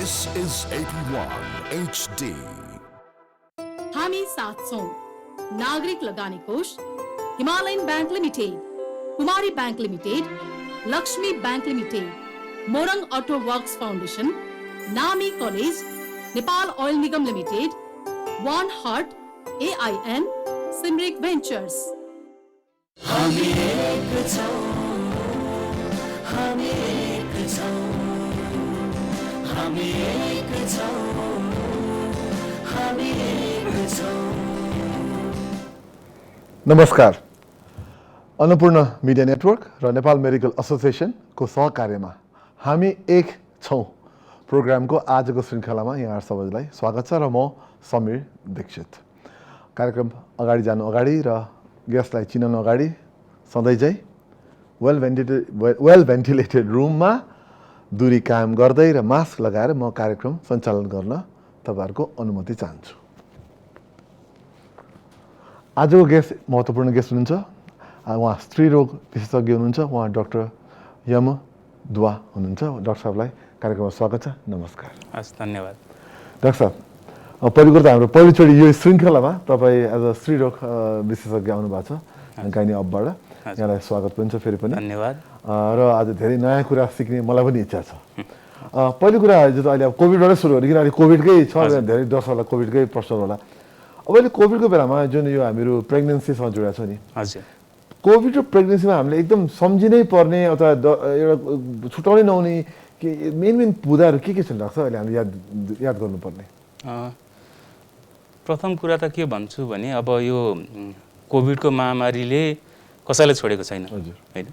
This is 81 HD. हामी साथ छौं। Nagarik Lagani Kosh, Himalayan Bank Limited, Kumari Bank Limited, Laxmi Bank Limited, Morang Auto Works Foundation, Nami College, Nepal Oil Nigam Limited, One Heart, AIN, Simrik Ventures. हामी एक छौं, हामी एक छौं, हामी एक छौं, हामी एक छौं। नमस्कार। अन्नपूर्ण मिडिया नेटवर्क र नेपाल मेडिकल एसोसिएसनको सहकार्यमा हामी एक छौं प्रोग्रामको आजको श्रृङ्खलामा यहाँ सबैलाई स्वागत छ र म समीर दीक्षित। कार्यक्रम अगाडि जानु अगाडि र गेस्टलाई चिनाउनु अगाडि सधैँ चाहिँ वेल भेन्टिलेटेड रुममा दूरी कायम गर्दै र मास्क लगाएर म कार्यक्रम सञ्चालन गर्न तपाईहरुको अनुमति चाहन्छु। आजको गेस्ट महत्त्वपूर्ण गेस्ट हुनुहुन्छ। उहाँ स्त्री रोग विशेषज्ञ हुनुहुन्छ। उहाँ डाक्टर यम दुवा हुनुहुन्छ। डाक्टर साहबलाई कार्यक्रममा स्वागत छ। नमस्कार। हस्, धन्यवाद। डाक्टर साहब, पहिलो कुरो त हाम्रो पहिलोचोटि यो श्रृङ्खलामा तपाईँ एज अ स्त्री रोग विशेषज्ञ आउनु भएको छ गाइनी अपबाट। यहाँलाई स्वागत पनि छ फेरि पनि। धन्यवाद। र आज धेरै नयाँ कुरा सिक्ने मलाई पनि इच्छा छ। पहिलो कुरा जस्तो अहिले अब कोभिडबाटै सुरु हो किन अहिले कोभिडकै छ, धेरै दर्शक होला कोभिडकै प्रश्न होला। अब अहिले कोभिडको बेलामा जुन यो हामीहरू प्रेग्नेन्सीसँग जोडेको छ नि, हजुर, कोभिड र प्रेग्नेन्सीमा हामीले एकदम सम्झिनै पर्ने अथवा एउटा छुटाउनै नहुने कि मेन बुदाहरू के छन् डाक्टर? अहिले हामीले याद गर्नुपर्ने प्रथम कुरा त के भन्छु भने अब यो कोभिडको महामारीले कसैलाई छोडेको छैन, होइन?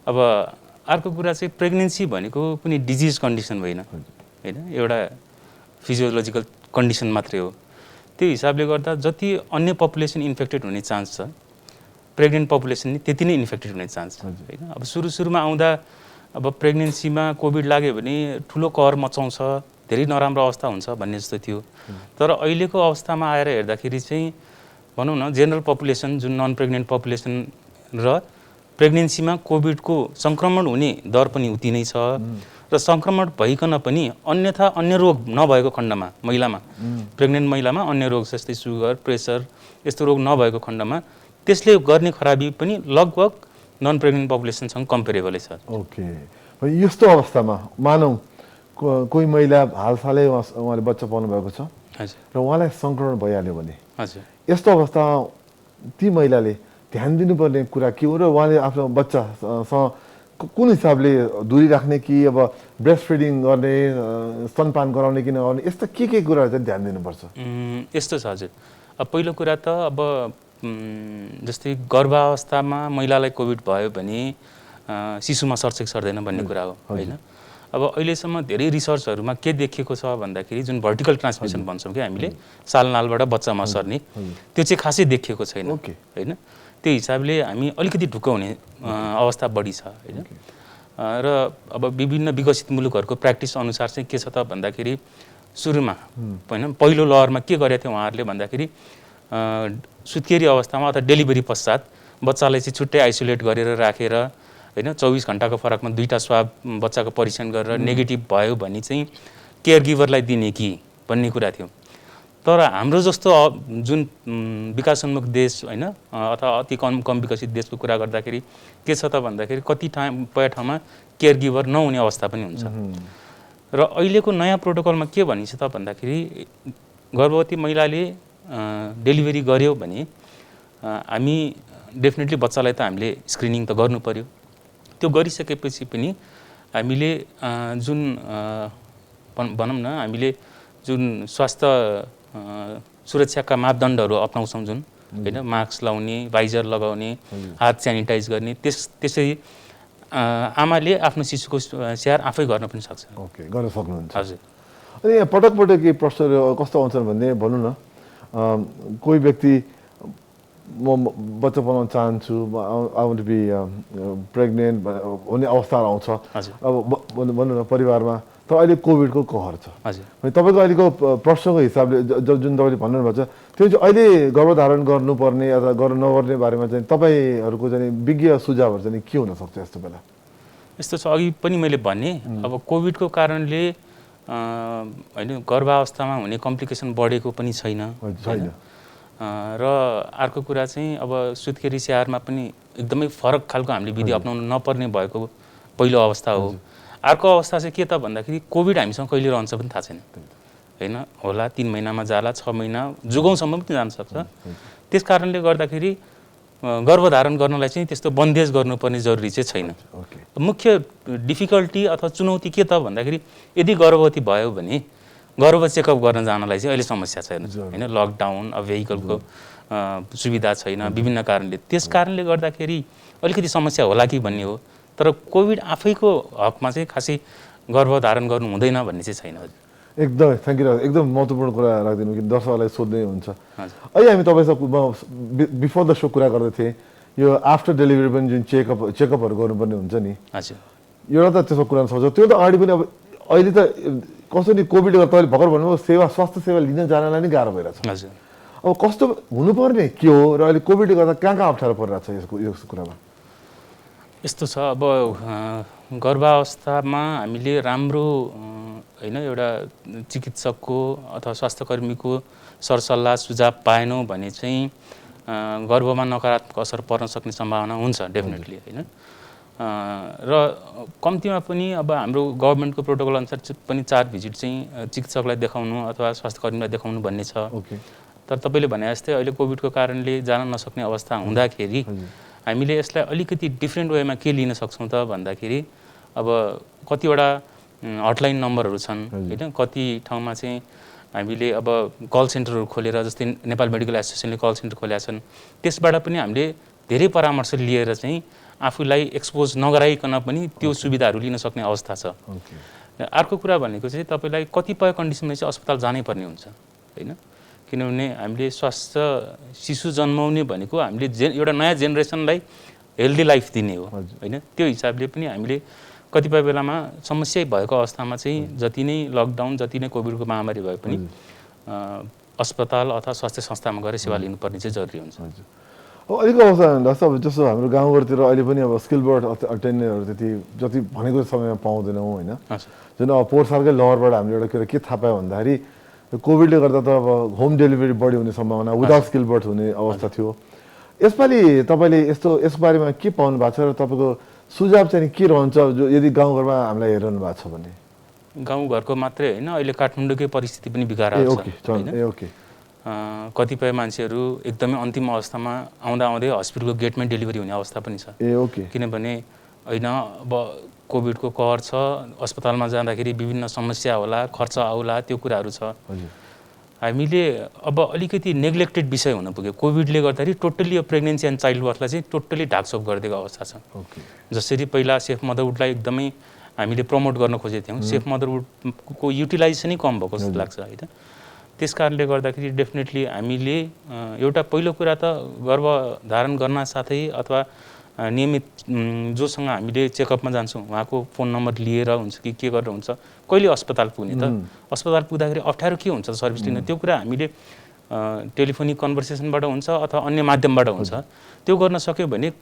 अब अर्को कुरा चाहिँ प्रेग्नेन्सी भनेको कुनै डिजिज कन्डिसन होइन, होइन? एउटा फिजियोलोजिकल कन्डिसन मात्रै हो। त्यो हिसाबले गर्दा जति अन्य पपुलेसन इन्फेक्टेड हुने चान्स छ, प्रेग्नेन्ट पपुलेसन नि त्यति नै इन्फेक्टेड हुने चान्स छ, होइन? अब सुरुमा आउँदा अब प्रेग्नेन्सीमा कोभिड लाग्यो भने ठुलो कहर मचाउँछ, धेरै नराम्रो अवस्था हुन्छ भन्ने जस्तो थियो। तर अहिलेको अवस्थामा आएर हेर्दाखेरि चाहिँ भनौँ न जेनरल पपुलेसन जुन नन प्रेग्नेन्ट पपुलेसन र प्रेग्नेन्सीमा कोभिडको सङ्क्रमण हुने दर पनि उति नै छ र सङ्क्रमण भइकन पनि अन्य रोग नभएको खण्डमा महिलामा, प्रेग्नेन्ट महिलामा अन्य रोग जस्तै सुगर, प्रेसर यस्तो रोग नभएको खण्डमा त्यसले गर्ने खराबी पनि लगभग नन प्रेग्नेन्ट पपुलेसनसँग कम्पेरेबलै छ। ओके, यस्तो अवस्थामा मानौँ कोही महिला हालसालै उहाँले बच्चा पाउनु भएको छ र उहाँलाई सङ्क्रमण भइहाल्यो भने हजुर, यस्तो अवस्थामा ती महिलाले ध्यान दिनुपर्ने कुरा के हो र उहाँले आफ्नो बच्चासँग कुन हिसाबले दूरी राख्ने कि अब ब्रेस्ट फिडिङ गर्ने, स्तनपान गराउने कि नगराउने, यस्ता के कुराहरू चाहिँ ध्यान दिनुपर्छ? यस्तो छ हजुर। अब पहिलो कुरा त अब जस्तै गर्भावस्थामा महिलालाई कोभिड भयो भने शिशुमा सर्छेक सर्दैन भन्ने कुरा हो, होइन? अब अहिलेसम्म धेरै रिसर्चहरूमा के देखिएको छ भन्दाखेरि जुन भर्टिकल ट्रान्समिसन भन्छौँ कि हामीले सालनालबाट बच्चामा सर्ने, त्यो चाहिँ खासै देखिएको छैन, होइन? त्यो हिसाबले हामी अलिकति ढुक्क हुने अवस्था बढी छ, होइन? र अब विभिन्न विकसित मुलुकहरूको प्र्याक्टिस अनुसार चाहिँ के छ त भन्दाखेरि सुरुमा होइन पहिलो लहरमा के गरेको थियो उहाँहरूले भन्दाखेरि सुत्केरी अवस्थामा अथवा डेलिभरी पश्चात बच्चालाई चाहिँ छुट्टै आइसोलेट गरेर राखेर, होइन, 24 घण्टाको फरकमा 2टा स्वाब बच्चाको परीक्षण गरेर नेगेटिभ भयो भने चाहिँ केयर गिभरलाई दिने कि भन्ने कुरा थियो। तर हाम्रो जस्तो जुन विकासोन्मुख देश, होइन, अथवा अति कम विकसित देशको कुरा गर्दाखेरि के छ त भन्दाखेरि कतिपय ठाउँमा केयर गिभर नहुने अवस्था पनि हुन्छ। र अहिलेको नयाँ प्रोटोकलमा के भनिन्छ त भन्दाखेरि गर्भवती महिलाले डेलिभरी गर्यो भने हामी डेफिनेटली बच्चालाई त हामीले स्क्रिनिङ त गर्नु पर्यो। त्यो गरिसकेपछि पनि हामीले जुन भनौँ न हामीले जुन स्वास्थ्य सुरक्षाका मापदण्डहरू अपनाउँछौँ जुन, होइन, मास्क लाउने, भाइजर लगाउने, हात सेनिटाइज गर्ने, त्यसरी आमाले आफ्नो शिशुको स्याहार आफै गर्न पनि सक्छ। ओके, गर्न सक्नुहुन्छ। हजुर। अनि यहाँ पटक के प्रश्नहरू कस्तो आउँछन् भन्ने भनौँ न, कोही व्यक्ति म बच्चा बनाउन चाहन्छु, I want to be pregnant हुने अवस्थाहरू आउँछ। अब भनौँ न परिवारमा तर अहिले कोभिडको कहर छ। हजुर, तपाईँको अहिलेको प्रश्नको हिसाबले जुन तपाईँले भन्नुभएको छ त्यो चाहिँ अहिले गर्भधारण गर्नुपर्ने अथवा गर्न नगर्ने बारेमा चाहिँ तपाईँहरूको चाहिँ विज्ञ सुझावहरू चाहिँ के हुनसक्छ यस्तो बेला? यस्तो छ, अघि पनि मैले भने अब कोभिडको कारणले होइन गर्भावस्थामा हुने कम्प्लिकेसन बढेको पनि छैन छैन र अर्को कुरा चाहिँ अब सुत्केरी स्याहारमा पनि एकदमै फरक खालको हामीले विधि अपनाउनु नपर्ने भएको पहिलो अवस्था हो। अर्को अवस्था चाहिँ के त भन्दाखेरि कोभिड हामीसँग कहिले रहन्छ पनि थाहा छैन होइन, होला 3 महिनामा जाला, 6 महिना जुगौँसम्म पनि जान सक्छ। त्यस कारणले गर्दाखेरि गर्भधारण गर्नलाई चाहिँ त्यस्तो बन्देज गर्नुपर्ने जरुरी चाहिँ छैन। मुख्य डिफिकल्टी अथवा चुनौती के त भन्दाखेरि यदि गर्भवती भयो भने गर्भ चेकअप गर्न जानलाई चाहिँ अहिले समस्या छैन होइन, लकडाउन, अब भेहिकलको सुविधा छैन विभिन्न कारणले, त्यस कारणले गर्दाखेरि अलिकति समस्या होला कि भन्ने हो। तर कोभिड आफैको हकमा चाहिँ खासै गर्भधारण गर्नु हुँदैन भन्ने चाहिँ छैन। एकदमै थ्याङ्क यू, एकदम महत्त्वपूर्ण कुरा राखिदिनु कि दर्शकहरूलाई सोध्नै हुन्छ। अहिले हामी तपाईँसँग बिफोर द सो कुरा गर्दै थिएँ, यो आफ्टर डेलिभरी पनि जुन चेकअपहरू गर्नुपर्ने हुन्छ नि, हजुर एउटा त त्यसको कुरा सक्छ, त्यो त अगाडि पनि अब अहिले त कसरी कोभिडले गर्दा तपाईँले भर्खर भन्नुभयो स्वास्थ्य सेवा लिन जानलाई नै गाह्रो भइरहेछ। हजुर अब कस्तो हुनुपर्ने के हो र अहिले कोभिडले गर्दा कहाँ अप्ठ्यारो परिरहेछ यस कुरामा? यस्तो छ, अब गर्भावस्थामा हामीले राम्रो होइन एउटा चिकित्सकको अथवा स्वास्थ्यकर्मीको सरसल्लाह सुझाव पाएनौँ भने चाहिँ गर्भमा नकारात्मक असर पर्न सक्ने सम्भावना हुन्छ डेफिनेटली होइन। र कम्तीमा पनि अब हाम्रो गभर्मेन्टको प्रोटोकल अनुसार पनि 4 भिजिट चाहिँ चिकित्सकलाई देखाउनु अथवा स्वास्थ्यकर्मीलाई देखाउनु भन्ने छ। तर तपाईँले भने जस्तै अहिले कोभिडको कारणले जान नसक्ने अवस्था हुँदाखेरि हामीले यसलाई अलिकति डिफ्रेन्ट वेमा के लिन सक्छौँ त भन्दाखेरि अब कतिवटा हटलाइन नम्बरहरू छन् होइन, कति ठाउँमा चाहिँ हामीले अब कल सेन्टरहरू खोलेर, जस्तै नेपाल मेडिकल एसोसिएसनले कल सेन्टर खोलेका छन्, त्यसबाट पनि हामीले धेरै परामर्श लिएर चाहिँ आफूलाई एक्सपोज नगराइकन पनि त्यो सुविधाहरू लिन सक्ने अवस्था छ। अर्को कुरा भनेको चाहिँ तपाईँलाई कतिपय कन्डिसनमा चाहिँ अस्पताल जानै पर्ने हुन्छ होइन, किनभने हामीले स्वास्थ्य शिशु जन्माउने भनेको हामीले एउटा नयाँ जेनेरेसनलाई हेल्दी लाइफ दिने हो होइन। त्यो हिसाबले पनि हामीले कतिपय बेलामा समस्या भएको अवस्थामा चाहिँ जति नै लकडाउन, जति नै कोभिडको महामारी भए पनि अस्पताल अथवा स्वास्थ्य संस्थामा गएर सेवा लिनुपर्ने चाहिँ जरुरी हुन्छ। अहिलेको अवस्था जस्तो अब जस्तो हाम्रो गाउँघरतिर अहिले पनि अब स्किलबर्ड अटेन्डेन्टहरू त्यति जति भनेको समयमा पाउँदैनौँ होइन। जुन अब पोहोर सालकै लहरबाट हामीले एउटा कुरा के थाहा पायो भन्दाखेरि कोभिडले गर्दा त अब होम डेलिभरी बढी हुने सम्भावना, विदाउट स्किलबर्ड हुने अवस्था थियो। यसपालि तपाईँले यसको बारेमा के पाउनु भएको छ र तपाईँको सुझाव चाहिँ के रहन्छ जो यदि गाउँघरमा हामीलाई हेरिरहनु भएको छ भने? गाउँघरको मात्रै होइन, अहिले काठमाडौँकै परिस्थिति पनि बिगारेको छ। कतिपय मान्छेहरू एकदमै अन्तिम अवस्थामा आउँदै हस्पिटलको गेटमै डेलिभरी हुने अवस्था पनि छ। किनभने होइन अब कोभिडको कहर छ, अस्पतालमा जाँदाखेरि विभिन्न समस्या होला, खर्च आउला, त्यो कुराहरू छ। हामीले अब अलिकति नेग्लेक्टेड विषय हुन पुग्यो कोभिडले गर्दाखेरि। टोटल्ली यो प्रेग्नेन्सी एन्ड चाइल्ड बर्थलाई चाहिँ टोटल्ली ढाकछोप गरिदिएको अवस्था छ। जसरी पहिला सेफ मदरहुडलाई एकदमै हामीले प्रमोट गर्न खोजेको थियौँ, सेफ मदरहुडको युटिलाइजेसनै कम भएको जस्तो लाग्छ होइन। त्यस कारणले गर्दाखेरि डेफिनेटली हामीले एउटा पहिलो कुरा त गर्भधारण गर्न साथै अथवा नियमित जोसँग हामीले चेकअपमा जान्छौँ उहाँको फोन नम्बर लिएर हुन्छ कि के गरेर हुन्छ, कहिले अस्पताल पुग्ने त, अस्पताल पुग्दाखेरि अप्ठ्यारो के हुन्छ सर्भिस लिन, त्यो कुरा हामीले टेलिफोनिक कन्भर्सेसनबाट हुन्छ अथवा अन्य माध्यमबाट हुन्छ। त्यो गर्न सक्यो भने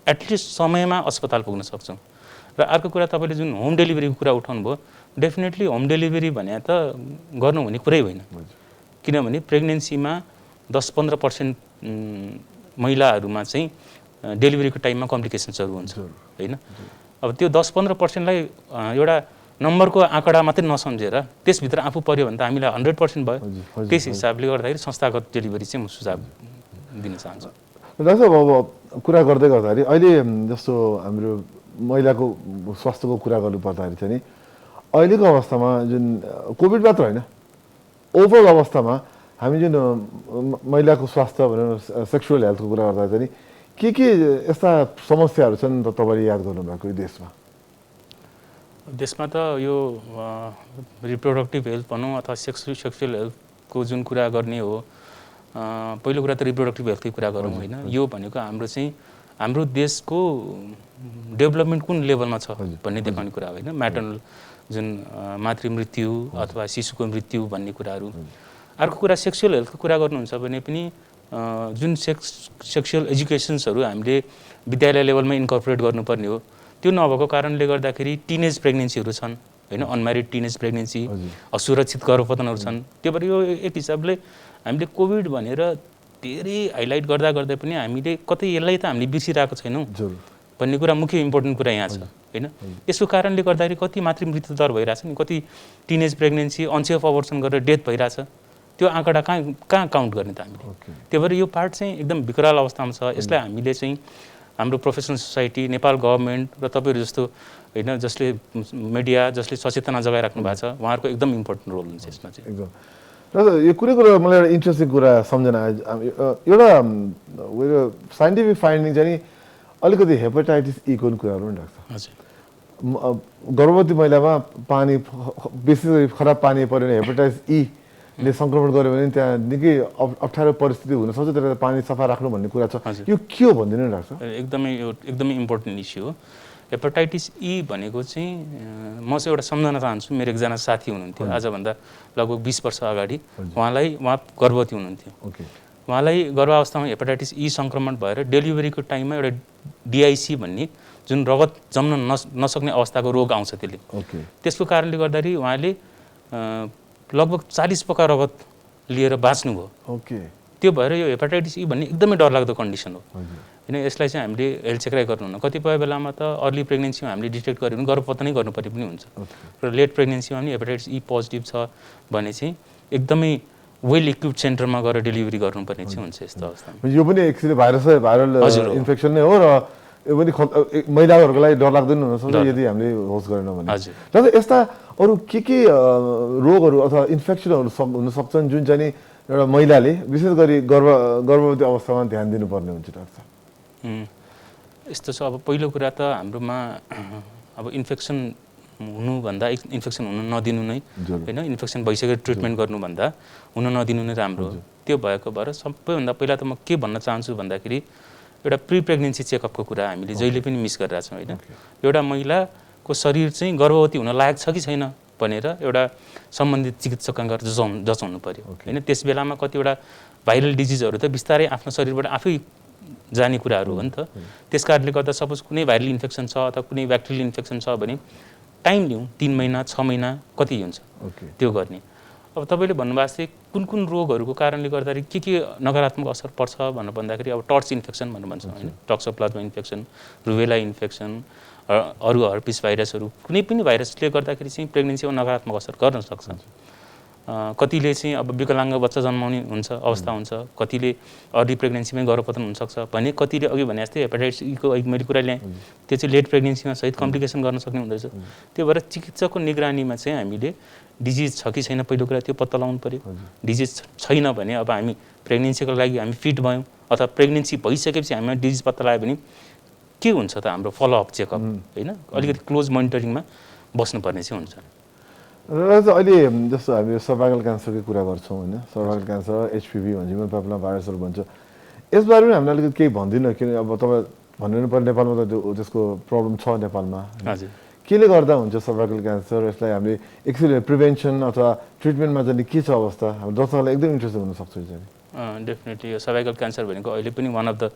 एटलिस्ट समयमा अस्पताल पुग्न सक्छौँ। र अर्को कुरा तपाईँले जुन होम डेलिभरीको कुरा उठाउनु भयो, डेफिनेटली होम डेलिभरी भने त गर्नु हुने कुरै होइन। किनभने प्रेग्नेन्सीमा 10-15% महिलाहरूमा चाहिँ डेलिभरीको टाइममा कम्प्लिकेसन्सहरू हुन्छ होइन। अब त्यो 10-15%लाई एउटा नम्बरको आँकडा मात्रै नसम्झेर त्यसभित्र आफू पऱ्यो भने त हामीलाई 100% भयो। त्यस हिसाबले गर्दाखेरि संस्थागत डेलिभरी चाहिँ म सुझाव दिन चाहन्छु। डाक्टर अब कुरा गर्दै गर्दाखेरि अहिले जस्तो हाम्रो महिलाको स्वास्थ्यको कुरा गर्नुपर्दाखेरि चाहिँ अहिलेको अवस्थामा जुन कोभिड मात्र होइन ओभरअल अवस्थामा हामी जुन महिलाको स्वास्थ्य भनेर सेक्सुअल हेल्थको कुरा गर्दा चाहिँ के यस्ता समस्याहरू छन् त तपाईँले याद गर्नुभएको देशमा? देशमा त यो रिप्रोडक्टिभ हेल्थ भनौँ अथवा सेक्सुअल हेल्थको जुन कुरा गर्ने हो, पहिलो कुरा त रिप्रोडक्टिभ हेल्थकै कुरा गरौँ होइन। यो भनेको हाम्रो देशको डेभलपमेन्ट कुन लेभलमा छ भन्ने देखाउने कुरा हो होइन। म्याटर्नल जुन मातृ मृत्यु अथवा शिशुको मृत्यु भन्ने कुराहरू। अर्को कुरा सेक्सुअल हेल्थको कुरा गर्नुहुन्छ भने पनि जुन सेक्सुअल एजुकेसन्सहरू हामीले विद्यालय लेभलमा इन्कर्पोरेट गर्नुपर्ने हो, त्यो नभएको कारणले गर्दाखेरि टिनेज प्रेग्नेन्सीहरू छन् होइन अनम्यारिड टिनेज प्रेग्नेन्सी असुरक्षित गर्भपतनहरू छन् त्यो भएर यो एक हिसाबले हामीले कोभिड भनेर धेरै हाइलाइट गर्दा गर्दै पनि हामीले कतै यसलाई त हामीले बिर्सिरहेको छैनौँ भन्ने कुरा मुख्य इम्पोर्टेन्ट कुरा यहाँ छ होइन यसको कारणले गर्दाखेरि कति मातृ मृत्यु दर भइरहेछ नि कति टिनेज प्रेग्नेन्सी अनसेफ अबर्सन गरेर डेथ भइरहेछ त्यो आँकडा कहाँ काउन्ट गर्ने त हामीले त्यही भएर यो पार्ट चाहिँ एकदम विकराल अवस्थामा छ यसलाई हामीले चाहिँ हाम्रो प्रोफेसनल सोसाइटी नेपाल गभर्मेन्ट र तपाईँहरू जस्तो होइन जसले मिडिया जसले सचेतना जगाइराख्नु भएको छ उहाँहरूको एकदम इम्पोर्टेन्ट रोल हुन्छ यसमा चाहिँ एकदम र यो कुनै कुरा मलाई एउटा इन्ट्रेस्टिङ कुरा सम्झना एउटा साइन्टिफिक फाइन्डिङ चाहिँ नि अलिकति हेपाटाइटिस ईको कुराहरू पनि राख्छ हजुर गर्भवती महिलामा पानी विशेष गरी खराब पानी पऱ्यो भने हेपाटाइटिस ईले सङ्क्रमण गर्यो भने त्यहाँ निकै अप्ठ्यारो परिस्थिति हुनसक्छ त्यसले पानी सफा राख्नु भन्ने कुरा छ यो के हो भनिदिनु नि राख्छ एकदमै इम्पोर्टेन्ट इस्यु हो हेपाटाइटिस ई भनेको चाहिँ म चाहिँ एउटा सम्झना चाहन्छु मेरो एकजना साथी हुनुहुन्थ्यो आजभन्दा लगभग 20 वर्ष अगाडि उहाँ गर्भवती हुनुहुन्थ्यो उहाँलाई गर्भावस्थामा हेपाटाइटिस ई सङ्क्रमण भएर डेलिभरीको टाइममा एउटा डिआइसी भन्ने जुन रगत जम्न नसक्ने अवस्थाको रोग आउँछ त्यसले त्यसको कारणले गर्दाखेरि उहाँले लगभग 40 पोका रगत लिएर बाँच्नुभयो त्यो भएर यो हेपाटाइटिस ई भन्ने एकदमै डरलाग्दो कन्डिसन हो होइन यसलाई चाहिँ हामीले हेल्थ चेकराइ गर्नुहुन्न कतिपय बेलामा त अर्ली प्रेग्नेन्सीमा हामीले डिटेक्ट गऱ्यो भने गर्भपतनै गर्नुपर्ने पनि हुन्छ र लेट प्रेग्नेन्सीमा पनि हेपाटाइटिस ई पोजिटिभ छ भने चाहिँ एकदमै वेल इक्विप्ड सेन्टरमा गएर डेलिभरी गर्नुपर्ने चाहिँ हुन्छ यस्तो अवस्थामा यो पनि एक्चुअली भाइरल इन्फेक्सन नै हो र यो पनि महिलाहरूको लागि डरलाग्दो नै हुनसक्छ यदि हामीले होस्ट गरेन भने र यस्ता अरू के रोगहरू अथवा इन्फेक्सनहरू हुन सक्छन् जुन चाहिँ एउटा महिलाले विशेष गरी गर्भवती अवस्थामा ध्यान दिनुपर्ने हुन्छ डाक्टर यस्तो छ अब पहिलो कुरा त हाम्रोमा अब इन्फेक्सन हुनुभन्दा इन्फेक्सन हुन नदिनु नै होइन इन्फेक्सन भइसकेर ट्रिटमेन्ट गर्नुभन्दा हुन नदिनु नै राम्रो हो त्यो भएको भएर सबैभन्दा पहिला त म के भन्न चाहन्छु भन्दाखेरि एउटा प्री प्रेग्नेन्सी चेकअपको कुरा हामीले जहिले पनि मिस गरिरहेछौँ होइन एउटा महिलाको शरीर चाहिँ गर्भवती हुन लायक छ कि छैन भनेर एउटा सम्बन्धित चिकित्सकसँग गएर जचाउनु पर्यो होइन त्यस बेलामा कतिवटा भाइरल डिजिजहरू त बिस्तारै आफ्नो शरीरबाट आफै जाने कुराहरू हो नि त त्यस कारणले गर्दा सपोज कुनै भाइरल इन्फेक्सन छ अथवा कुनै ब्याक्टेरियल इन्फेक्सन छ भने टाइम लिउँ 3 महिना 6 महिना कति हुन्छ त्यो गर्ने अब तपाईँले भन्नुभएको चाहिँ कुन रोगहरूको कारणले गर्दाखेरि के नकारात्मक असर पर्छ भनेर भन्दाखेरि अब टर्च इन्फेक्सन भनेर भन्छौँ होइन टक्सोप्लाज्मा इन्फेक्सन रुबेला इन्फेक्सन अरू हर्पिस भाइरसहरू कुनै पनि भाइरसले गर्दाखेरि चाहिँ प्रेग्नेन्सीमा नकारात्मक असर गर्न सक्छ कतिले चाहिँ अब विकलाङ्ग बच्चा जन्माउने हुन्छ अवस्था हुन्छ कतिले अर्ली प्रेग्नेन्सीमै गर्भपतन हुनसक्छ भने कतिले अघि भने जस्तै हेपाटाइटिस ईको मैले कुरा ल्याएँ त्यो चाहिँ लेट प्रेग्नेन्सीमा सहित कम्प्लिकेसन गर्न सक्ने हुँदोरहेछ त्यो भएर चिकित्सकको निगरानीमा चाहिँ हामीले डिजिज छ कि छैन पहिलो कुरा त्यो पत्ता लगाउनु पऱ्यो डिजिज छैन भने अब हामी प्रेग्नेन्सीको लागि हामी फिट भयौँ अथवा प्रेग्नेन्सी भइसकेपछि हामीमा डिजिज पत्ता लगायो भने के हुन्छ त हाम्रो फलोअप चेकअप होइन अलिकति क्लोज मोनिटरिङमा बस्नुपर्ने चाहिँ हुन्छ र अहिले जस्तो हामी सर्भाइकल क्यान्सरकै कुरा गर्छौँ होइन सर्भाइकल क्यान्सर एचपिभी भन्छ ह्युमन पेपिलोमा भाइरसहरू भन्छ यसबारे पनि हामीले अलिकति केही भन्दिनँ किन अब तपाईँ भन्नु पर्ने नेपालमा त त्यसको प्रब्लम छ नेपालमा हजुर केले गर्दा हुन्छ सर्भाइकल क्यान्सर यसलाई हामीले एक्चुअली प्रिभेन्सन अथवा ट्रिटमेन्टमा चाहिँ के छ अवस्था हाम्रो दर्शकहरूलाई एकदम इन्ट्रेस्टेड हुनसक्छ चाहिँ डेफिनेटली यो सर्भाइकल क्यान्सर भनेको अहिले पनि one of the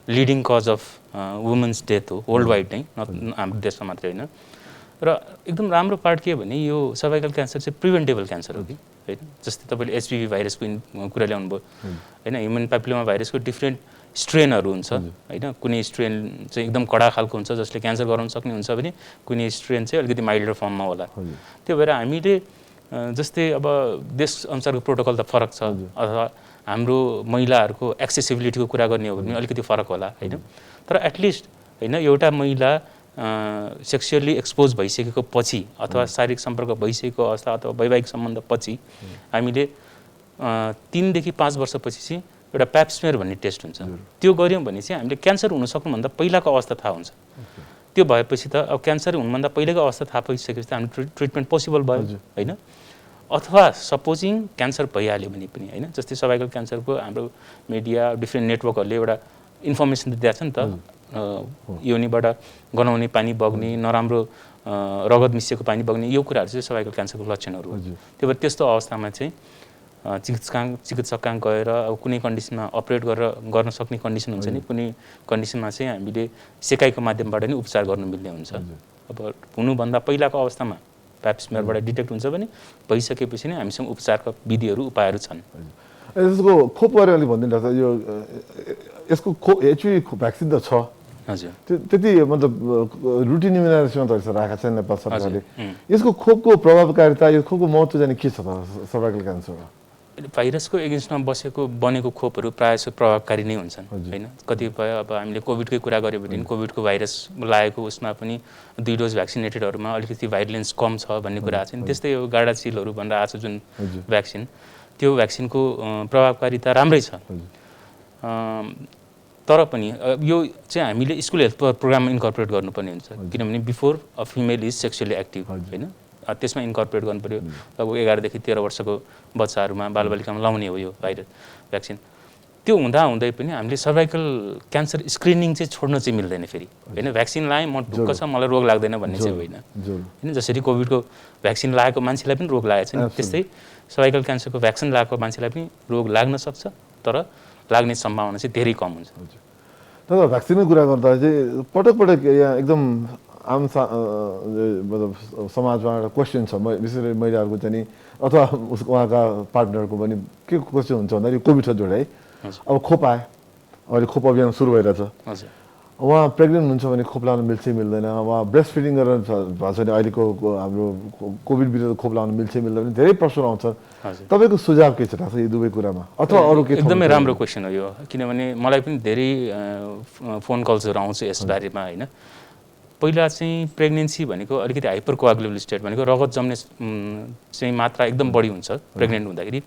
leading cause of women's death हो वर्ल्ड वाइड नै हाम्रो देशमा मात्रै होइन र एकदम राम्रो पार्ट के भने यो सर्भाइकल क्यान्सर चाहिँ प्रिभेन्टेबल क्यान्सर हो कि होइन जस्तै तपाईँले एचपिभी भाइरसको कुरा ल्याउनु भयो होइन ह्युमन पेपिलोमा भाइरसको डिफ्रेन्ट स्ट्रेनहरू हुन्छ होइन कुनै स्ट्रेन चाहिँ एकदम कडा खालको हुन्छ जसले क्यान्सर गराउन सक्ने हुन्छ भने कुनै स्ट्रेन चाहिँ अलिकति माइल्डर फर्ममा होला त्यो भएर हामीले जस्तै अब देश अनुसारको प्रोटोकल त फरक छ अथवा हाम्रो महिलाहरूको एक्सेसिबिलिटीको कुरा गर्ने हो भने अलिकति फरक होला होइन तर एटलिस्ट होइन एउटा महिला सेक्सुअली एक्सपोज भइसकेको पछि अथवा शारीरिक सम्पर्क भइसकेको अवस्था अथवा वैवाहिक सम्बन्ध पछि हामीले 3 देखि 5 वर्षपछि चाहिँ एउटा प्याप्समेयर भन्ने टेस्ट हुन्छ त्यो गऱ्यौँ भने चाहिँ हामीले क्यान्सर हुन सक्नुभन्दा पहिलाको अवस्था थाहा हुन्छ त्यो भएपछि त अब क्यान्सर हुनुभन्दा पहिलेको अवस्था थाहा भइसकेपछि त हाम्रो ट्रिटमेन्ट पोसिबल भयो होइन अथवा सपोजिङ क्यान्सर भइहाल्यो भने पनि होइन जस्तै सर्भाइकल क्यान्सरको हाम्रो मिडिया डिफ्रेन्ट नेटवर्कहरूले एउटा इन्फर्मेसन दिएको छ नि त योनिबाट गनाउने पानी बग्ने नराम्रो रगत मिसिएको पानी बग्ने यो कुराहरू चाहिँ सर्भाइकल क्यान्सरको लक्षणहरू हो त्यो भएर त्यस्तो अवस्थामा चाहिँ चिकित्सक कहाँ गएर अब कुनै कन्डिसनमा अपरेट गर्न सक्ने कन्डिसन हुन्छ नि कुनै कन्डिसनमा चाहिँ हामीले सेकाइको माध्यमबाट नै उपचार गर्नु मिल्ने हुन्छ अब हुनुभन्दा पहिलाको अवस्थामा प्याप्समेयरबाट डिटेक्ट हुन्छ भने भइसकेपछि नै हामीसँग उपचारका विधिहरू उपायहरू छन्। यसको खोप बारे अलिक भनिदिनु डाक्टर, यो यसको एचपीभी भ्याक्सिन त छ, हजुर त्यति मतलब रुटिन इम्युनाइजेसन त राखेको छ नेपाल सरकारले। यसको खोपको प्रभावकारिता, यो खोपको महत्त्व चाहिँ के छ त सर्भाइकल क्यान्सरमा? भाइरसको एगेन्स्टमा बनेको खोपहरू प्रायः जसो प्रभावकारी नै हुन्छन् होइन। कतिपय अब हामीले कोभिडकै कुरा गऱ्यो भने कोभिडको भाइरस लागेको उसमा पनि 2 डोज भ्याक्सिनेटेडहरूमा अलिकति भाइलेन्स कम छ भन्ने कुरा छ। त्यस्तै यो गार्डासिलहरू भनेर आएको जुन भ्याक्सिन, त्यो भ्याक्सिनको प्रभावकारिता राम्रै छ। तर पनि यो चाहिँ हामीले स्कुल हेल्थ प्रोग्राममा इन्कर्पोरेट गर्नुपर्ने हुन्छ, किनभने before a female is sexually active होइन, त्यसमा इन्कर्पोरेट गर्नु पऱ्यो। अब 11 देखि 13 वर्षको बच्चाहरूमा बालबालिकामा लाउने हो यो भाइरस भ्याक्सिन। त्यो हुँदै पनि हामीले सर्भाइकल क्यान्सर स्क्रिनिङ चाहिँ छोड्न चाहिँ मिल्दैन फेरि होइन। भ्याक्सिन लाएँ म ढुक्क छ मलाई रोग लाग्दैन भन्ने चाहिँ होइन होइन। जसरी कोभिडको भ्याक्सिन लागेको मान्छेलाई पनि रोग लागेको छ नि, त्यस्तै सर्भाइकल क्यान्सरको भ्याक्सिन लागेको मान्छेलाई पनि रोग लाग्न सक्छ, तर लाग्ने सम्भावना चाहिँ धेरै कम हुन्छ। तर भ्याक्सिनको कुरा गर्दा चाहिँ पटक यहाँ एकदम आम मतलब समाजमा एउटा क्वेसन छ, विशेष गरी महिलाहरूको चाहिँ नि अथवा उहाँका पार्टनरको पनि के क्वेसन हुन्छ भन्दाखेरि कोभिड छ जोड है, अब खोप आयो, अहिले खोप अभियान सुरु भइरहेछ, उहाँ प्रेग्नेन्ट हुनुहुन्छ भने खोप लाउन मिल्छ मिल्दैन, उहाँ ब्रेस्ट फिडिङ गरेर भएको छ भने अहिलेको हाम्रो कोभिड विरुद्ध खोप लाउन मिल्छ मिल्दैन, धेरै प्रश्न आउँछ। तपाईँको सुझाव के छ यी दुवै कुरामा अथवा अरू के? एकदमै राम्रो क्वेसन हो यो, किनभने मलाई पनि धेरै फोन कल्सहरू आउँछ यसबारेमा होइन। पहिला चाहिँ प्रेग्नेन्सी भनेको अलिकति हाइपर कोआगुलेबल स्टेट भनेको रगत जम्ने चाहिँ मात्रा एकदम बढी हुन्छ प्रेग्नेन्ट हुँदाखेरि,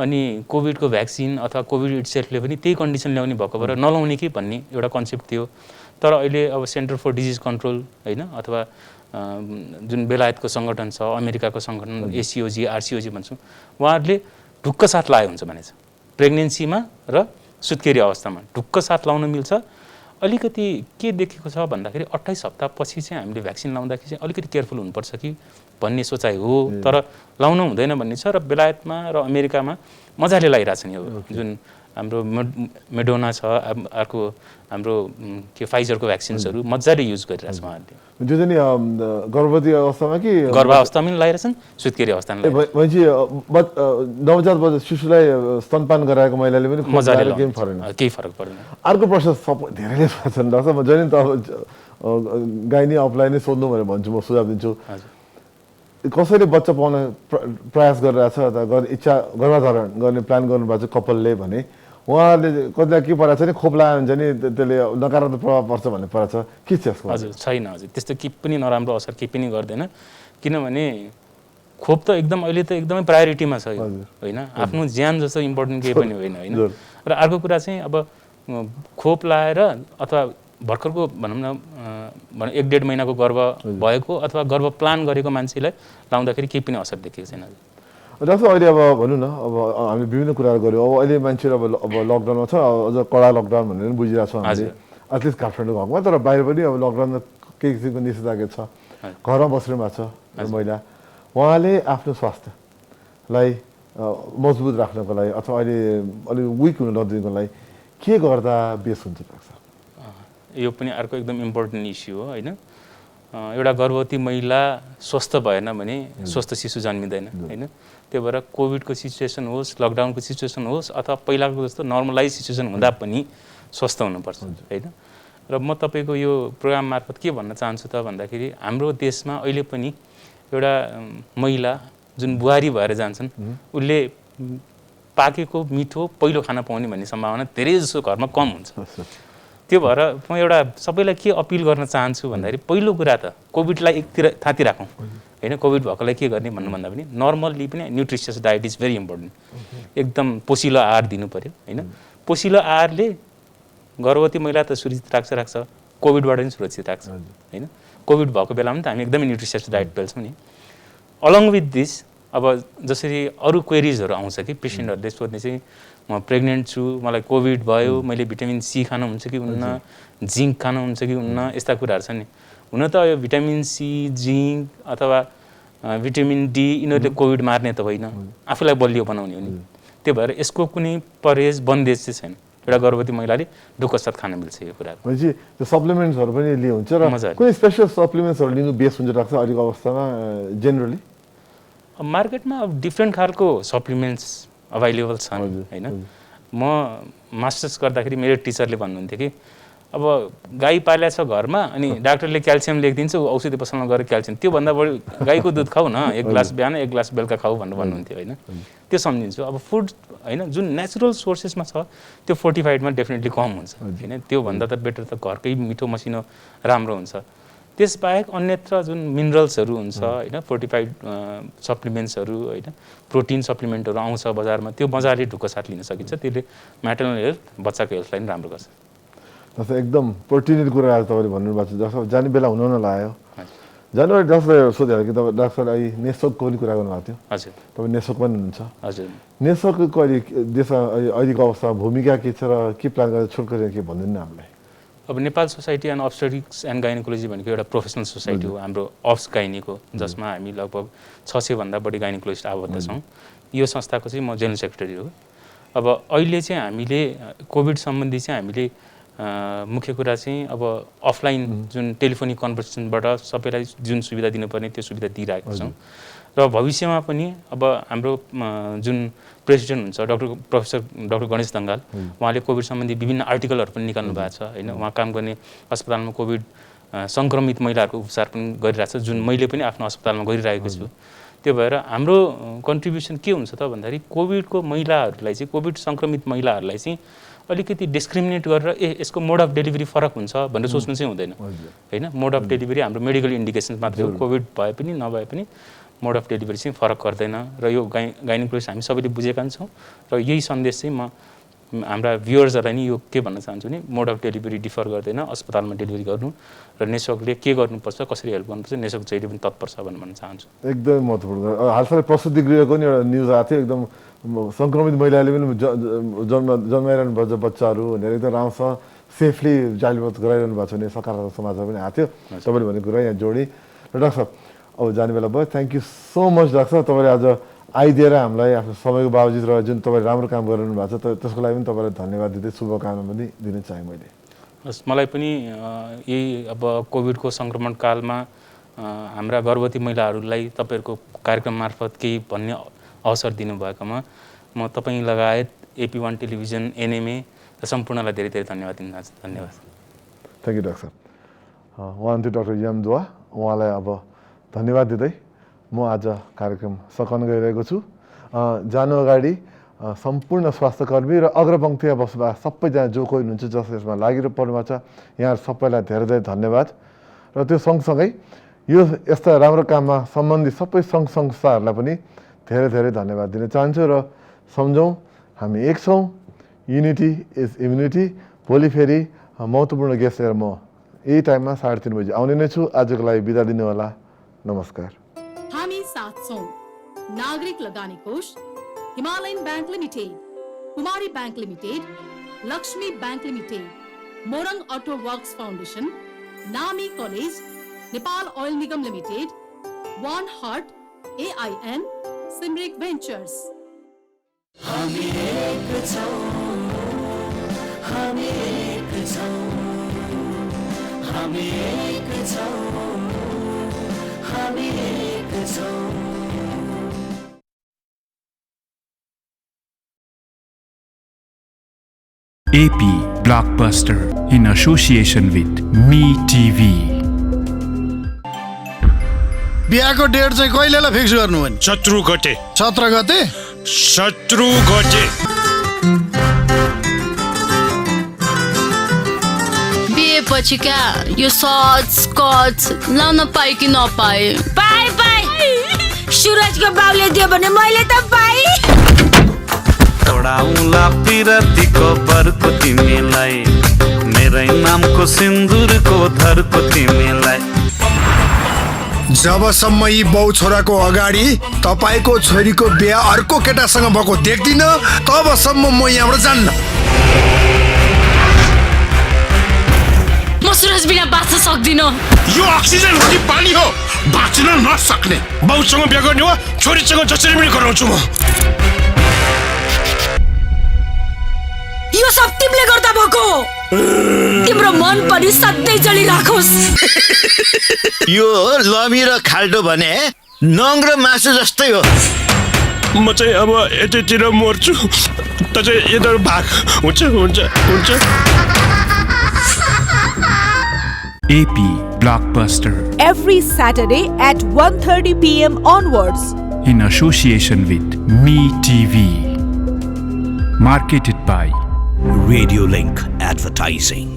अनि कोभिडको भ्याक्सिन अथवा कोभिड इटसेल्फले पनि त्यही कन्डिसन ल्याउने भएको भएर नलाउने कि भन्ने एउटा कन्सेप्ट थियो। तर अहिले अब सेन्टर फर डिजिज कन्ट्रोल होइन अथवा जुन बेलायतको सङ्गठन छ, अमेरिकाको सङ्गठन एसिओजी आरसिओजी भन्छौँ, उहाँहरूले ढुक्क साथ लाए हुन्छ भनेछ प्रेग्नेन्सीमा र सुत्केरी अवस्थामा ढुक्क साथ लाउन मिल्छ। अलिकति के देखेको छ भन्दाखेरि 28 हप्तापछि चाहिँ हामीले भ्याक्सिन लाउँदाखेरि चाहिँ अलिकति केयरफुल हुनुपर्छ कि भन्ने सोचाइ हो, तर लाउनु हुँदैन भन्ने छ। र बेलायतमा र अमेरिकामा मजाले लगाइरहेछन् यो जुन हाम्रो मेडोना छ, अर्को हाम्रो के फाइजरको भ्याक्सिन्सहरू मजाले युज गरिरहेछ उहाँहरूले। त्यो चाहिँ गर्भवती अवस्थामा कि गर्भावस्थामा पनि लगाइरहेछन्, सुत्केरी अवस्थामा भनेपछि नवजात शिशुलाई स्तनपान गराएको महिलाले पनि मजाले केही फरक पर्दैन। अर्को प्रश्न धेरैले छन् डाक्टर, म जहिले त अब गाइनी अफलाइन नै सोध्नु भनेर भन्छु, म सुझाव दिन्छु। कसैले बच्चा पाउन प्रयास गरिरहेछ अथवा इच्छा गर्भधारण गर्ने प्लान गर्नुभएको छ कपालले भने उहाँहरूले कतिलाई के परेको छ नि खोप लगायो भने चाहिँ त्यसले नकारात्मक प्रभाव पर्छ भन्ने परेको छ, के छ यसको? हजुर छैन, हजुर त्यस्तो केही पनि नराम्रो असर केही पनि गर्दैन, किनभने खोप त एकदम अहिले त एकदमै प्रायोरिटीमा छ होइन। आफ्नो ज्यान जस्तो इम्पोर्टेन्ट केही पनि होइन होइन। र अर्को कुरा चाहिँ अब खोप लगाएर अथवा भर्खरको भनौँ न 1-1.5 महिनाको गर्भ भएको अथवा गर्भ प्लान गरेको मान्छेलाई लाउँदाखेरि केही पनि असर देखेको छैन। डाक्टर अहिले अब भनौँ न अब हामीले विभिन्न कुराहरू गऱ्यौँ, अब अहिले मान्छेहरू अब लकडाउनमा छ, अझ कडा लकडाउन भनेर पनि बुझिरहेको छौँ हामीले, एटलिस्ट काठमाडौँ घरमा, तर बाहिर पनि अब लकडाउनमा केही किसिमको निषेधाज्ञा छ, घरमा बस्नु भएको छ महिला, उहाँले आफ्नो स्वास्थ्यलाई मजबुत राख्नको लागि अथवा अहिले अलिक विक हुन नदिनको लागि के गर्दा बेस हुन्छ डाक्टर? यो पनि अर्को एकदम इम्पोर्टेन्ट इस्यु हो होइन। एउटा गर्भवती महिला स्वस्थ भएन भने स्वस्थ शिशु जन्मिँदैन होइन। त्यही भएर कोभिडको सिचुएसन होस्, लकडाउनको सिचुएसन होस् अथवा पहिलाको जस्तो नर्मलाइज सिचुएसन हुँदा पनि स्वस्थ हुनुपर्छ होइन। र म तपाईँको यो प्रोग्राम मार्फत के भन्न चाहन्छु त भन्दाखेरि हाम्रो देशमा अहिले पनि एउटा महिला जुन बुहारी भएर जान्छन् उसले पाकेको मिठो पहिलो खान पाउने भन्ने सम्भावना धेरै जसो घरमा कम हुन्छ। त्यो भएर म एउटा सबैलाई के अपिल गर्न चाहन्छु भन्दाखेरि पहिलो कुरा त कोभिडलाई एकतिर थाती राखौँ होइन। कोभिड भएकोलाई के गर्ने भन्नुभन्दा पनि नर्मल्ली पनि nutritious diet is very important. एकदम पोसिलो आहार दिनु पऱ्यो होइन। पोसिलो आहारले गर्भवती महिला त सुरक्षित राख्छ, कोभिडबाट पनि सुरक्षित राख्छ होइन। कोभिड भएको बेलामा त हामी एकदमै न्युट्रिसियस डायट पेल्छौँ नि। अलङ विथ दिस अब जसरी अरू क्वेरिजहरू आउँछ कि पेसेन्टहरूले सोध्ने चाहिँ म प्रेग्नेन्ट छु, मलाई कोभिड भयो, मैले भिटामिन सी खानु हुन्छ कि हुन्न, जिङ्क खानु हुन्छ कि हुन्न, यस्ता कुराहरू छन् नि। हुन त यो भिटामिन सी, जिङ्क अथवा भिटामिन डी यिनीहरूले कोभिड मार्ने त होइन, आफूलाई बलियो बनाउने हो नि। त्यो भएर यसको कुनै परहेज बन्देज चाहिँ छैन एउटा गर्भवती महिलाले ढुक्कसाथ खान मिल्छ यो कुरा। भनेपछि त्यो सप्लिमेन्ट्सहरू पनि लिनु हुन्छ र मजाले। कुनै स्पेसल सप्लिमेन्ट्सहरू लिनु बेस हुन्छ डाक्टर अहिलेको अवस्थामा जेनरली? मार्केटमा अब डिफ्रेन्ट खालको सप्लिमेन्ट्स अभाइलेबल छन् होइन। म मास्टर्स गर्दाखेरि मेरो टिचरले भन्नुहुन्थ्यो कि अब गाई पाल्या छ घरमा अनि डाक्टरले क्याल्सियम लेखिदिन्छ औषधि पसलमा गएर क्याल्सियम त्योभन्दा बढी गाईको दुध खाऊ न, 1 ग्लास बिहान 1 ग्लास बेलुका खाऊ भन्नुहुन्थ्यो होइन। त्यो सम्झिन्छु। अब फुड होइन जुन नेचुरल सोर्सेसमा छ त्यो फोर्टिफाइडमा डेफिनेटली कम हुन्छ होइन। त्योभन्दा त बेटर त घरकै मिठो मसिनो राम्रो हुन्छ। त्यसबाहेक अन्यत्र जुन मिनरल्सहरू हुन्छ होइन, फोर्टिफाइड सप्लिमेन्ट्सहरू होइन, प्रोटिन सप्लिमेन्टहरू आउँछ बजारमा, त्यो मजाले ढुक्कसाथ लिन सकिन्छ। त्यसले म्याटर्नल हेल्थ बच्चाको हेल्थलाई पनि राम्रो गर्छ। जस्तो एकदम पर्टिनेन्ट कुरा आज तपाईँले भन्नुभएको छ। जस्तो जाने बेला हुन नलाग्यो जानुवारी डाक्टरले सोधेको कि तपाईँ डाक्टरले अहिले नेसोकको पनि कुरा गर्नुभएको थियो। हजुर तपाईँ नेसोक पनि हुनुहुन्छ। हजुर नेसोकको अहिले देशमा अहिलेको अवस्थामा भूमिका के छ र के प्लान गरेर छोटकरी के भनिदिनु न हामीलाई। अब नेपाल सोसाइटी एन्ड अब्स्टेट्रिक्स एन्ड गाइनोकोलोजी भनेको एउटा प्रोफेसनल सोसाइटी हो हाम्रो अब्स गाइनीको, जसमा हामी लगभग 600 भन्दा बढी गाइनोकोलोजिस्ट आबद्ध छौँ। यो संस्थाको चाहिँ म जेनरल सेक्रेटरी हो। अब अहिले चाहिँ हामीले कोभिड सम्बन्धी चाहिँ हामीले मुख्य कुरा चाहिँ अब अफलाइन जुन टेलिफोनिक कन्भर्सेसनबाट सबैलाई जुन सुविधा दिनुपर्ने त्यो सुविधा दिइरहेका छौँ। र भविष्यमा पनि अब हाम्रो जुन प्रेसिडेन्ट हुन्छ प्रोफेसर डाक्टर गणेश दङ्गाल, उहाँले कोभिड सम्बन्धी विभिन्न आर्टिकलहरू पनि निकाल्नु भएको छ होइन। उहाँ काम गर्ने अस्पतालमा कोभिड सङ्क्रमित महिलाहरूको उपचार पनि गरिरहेको छ, जुन मैले पनि आफ्नो अस्पतालमा गरिरहेको छु। त्यो भएर हाम्रो कन्ट्रिब्युसन के हुन्छ त भन्दाखेरि कोभिडको महिलाहरूलाई चाहिँ, कोभिड सङ्क्रमित महिलाहरूलाई चाहिँ अलिकति डिस्क्रिमिनेट गरेर यसको मोड अफ डेलिभरी फरक हुन्छ भनेर सोच्नु चाहिँ हुँदैन होइन। मोड अफ डेलिभरी हाम्रो मेडिकल इन्डिकेसन्स मात्रै हो, कोभिड भए पनि नभए पनि मोड अफ डेलिभरी चाहिँ फरक गर्दैन। र यो गाइनोकोलोजिस्ट हामी सबैले बुझेका छौँ र यही सन्देश चाहिँ म हाम्रा भ्युअर्सहरूलाई नि यो के भन्न चाहन्छु नि, मोड अफ डेलिभरी डिफर गर्दैन, अस्पतालमा डेलिभरी गर्नु र नेसोकले के गर्नुपर्छ, कसरी हेल्प गर्नुपर्छ, नेसोक जहिले पनि तत्पर छ भन्न चाहन्छु। एकदमै महत्त्वपूर्ण। हालसालै प्रसुति गृहको नि एउटा न्युज आएको थियो, एकदम सङ्क्रमित महिलाले पनि जन्माइरहनु भएको बच्चाहरू भनेर एकदम राम्रोसँग सेफली चाइल्ड बर्थ गराइरहनु भएको छ भने सकारात्मक समाचार पनि आएको थियो। तपाईँले भनेको कुरा यहाँ जोडी। र डाक्टर साहब अब जाने बेला भयो। Thank you so much doctor साहब, तपाईँले आज आइदिएर हामीलाई आफ्नो समयको बावजुद र जुन तपाईँले राम्रो काम गरिरहनु भएको छ त्यसको लागि पनि तपाईँलाई धन्यवाद दिँदै शुभकामना पनि दिन चाहेँ मैले। हस्, मलाई पनि यही अब कोभिडको सङ्क्रमण कालमा हाम्रा गर्भवती महिलाहरूलाई तपाईँहरूको कार्यक्रम मार्फत केही भन्ने अवसर दिनुभएकोमा म तपाईँ लगायत AP1 टेलिभिजन, NMA र सम्पूर्णलाई धेरै धेरै धन्यवाद दिन चाहन्छु। धन्यवाद। थ्याङ्क यू डाक्टर साहब। उहाँ हुनुहुन्थ्यो डाक्टर यम दुआ। उहाँलाई अब धन्यवाद दिँदै म आज कार्यक्रम सघाउन गइरहेको छु। जानु अगाडि सम्पूर्ण स्वास्थ्यकर्मी र अग्रपङ्क्तिमा बस्नुभएको सबैजना जो कोही हुनुहुन्छ जस यसमा लागिरहनु भएको छ, यहाँ सबैलाई धेरै धेरै धन्यवाद। र त्यो सँगसँगै यो यस्ता राम्रो काममा सम्बन्धित सबै सङ्घ संस्थाहरूलाई पनि धेरै धेरै धन्यवाद दिन चाहन्छु। र सम्झौँ हामी एक छौँ, युनिटी इज इम्युनिटी। भोलि फेरि महत्त्वपूर्ण गेस्ट लिएर म यही टाइममा 3:30 बजी आउने नै छु। आजको लागि बिदा दिनु होला। नमस्कार। हामी साथ छौं। Nagarik Lagani Kosh, Himalayan Bank Limited, Kumari Bank Limited, Laxmi Bank Limited, Morang Auto Works Foundation, Nami College, Nepal Oil Nigam Limited, One Heart, AIN, Simrik Ventures. हामी एक छौं, हामी एक छौं, हामी एक छौं, हामी एक छौं। AP Blockbuster in association with MeTV. बिहाको डेट चाहिँ कहिलेलाई फिक्स गर्नु भने? 17 गते। 17 गते? 17 गते। बिहेपछि क्या यो सर्ट स्कर्ट लाउन पाए कि नपाए? पाए पाए। सुरजको बाउले दियो भने मैले त पाए। तोडाउला पिरतीको बरको तिमीलाई, मेरै नामको सिन्दुरको धरको तिमीलाई। जबसम्म यी बाउ छोराको अगाडि तपाईको छोरीको बिहा अर्को केटासँग भएको देख्दिन तबसम्म म यहाँबाट जान्न। म सुरज बिना बाँच्न सक्दिन। यो अक्सिजन हो कि पानी हो? बाँच्न नसक्ने बाउसँग बिहा गर्ने हो, छोरीसँग जसरी पनि गराउँछु म। यो सब तिमीले गर्दा भएको तिम्रो मन पनि सधैँ चलिराखोस् यो लमी र खाल्डो भने नङ र मासु जस्तै हो म चाहिँ अब यतितिर मर्छु त चाहिँ यता भाग हुन्छ हुन्छ हुन्छ AP Blockbuster every Saturday at 1:30 p.m. onwards in association with Me TV. Marketed by Radio Link Advertising.